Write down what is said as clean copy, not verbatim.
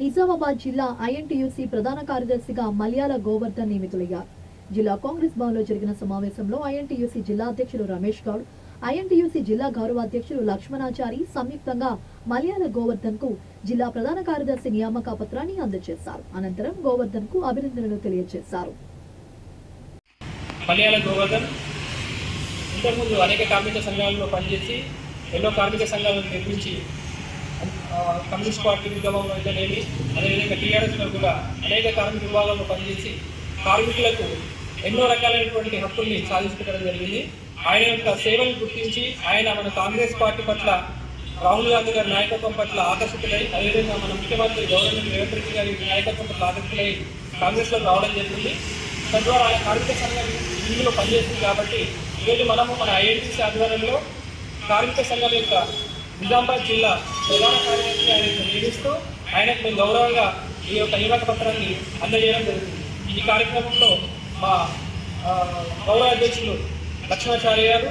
నిజామాబాద్ జిల్లా ఐఎన్టీయూసీ ప్రధాన కార్యదర్శిగా మల్యాల గోవర్ధన్ నియమితులయ్యారు. జిల్లా కాంగ్రెస్ భవన్లో జరిగిన సమావేశంలో ఐఎన్టీయూసీ జిల్లా అధ్యక్షులు రమేష్ గౌడ్, ఐఎన్టీయూసీ జిల్లా గౌరవ అధ్యక్షులు లక్ష్మణాచారి సంయుక్తంగా మల్యాల గోవర్ధన్ కు జిల్లా ప్రధాన కార్యదర్శి నియామక పత్రాన్ని అందజేశారు. అనంతరం గోవర్ధన్ కు అభినందనలు తెలియజేశారు. మల్యాల గోవర్ధన్ ఇంతకుముందు అనేక కార్మిక సంఘాలలో పనిచేసి ఎన్నో కార్మిక సంఘాలను నిర్మించి కమ్యూనిస్ట్ పార్టీ ఉద్యమంలో అయితేనేమి, అదేవిధంగా టీఆర్ఎస్లో కూడా అనేక కార్మిక విభాగాల్లో పనిచేసి కార్మికులకు ఎన్నో రకాలైనటువంటి హక్కుల్ని సాధించడం జరిగింది. ఆయన యొక్క సేవలు గుర్తించి ఆయన మన కాంగ్రెస్ పార్టీ పట్ల, రాహుల్ గాంధీ గారి నాయకత్వం పట్ల ఆకర్షితులై, అదేవిధంగా మన ముఖ్యమంత్రి గవర్నమెంట్ రేవంత్ రెడ్డి గారి నాయకత్వం పట్ల ఆకర్షితులై కాంగ్రెస్లో రావడం జరిగింది. తద్వారా ఆయన కార్మిక సంఘం ఇందులో పనిచేస్తుంది. కాబట్టి ఈరోజు మనము మన ఐఎన్టీసీ ఆధ్వర్యంలో కార్మిక సంఘం యొక్క నిజామాబాద్ జిల్లా ప్రధాన కార్యదర్శి ఆయనకు నియమిస్తూ ఆయనకు మేము గౌరవంగా ఈ యొక్క నియామక పత్రాన్ని అందజేయడం జరుగుతుంది. ఈ కార్యక్రమంలో మా గౌరవ అధ్యక్షులు లక్ష్మణాచార్య గారు,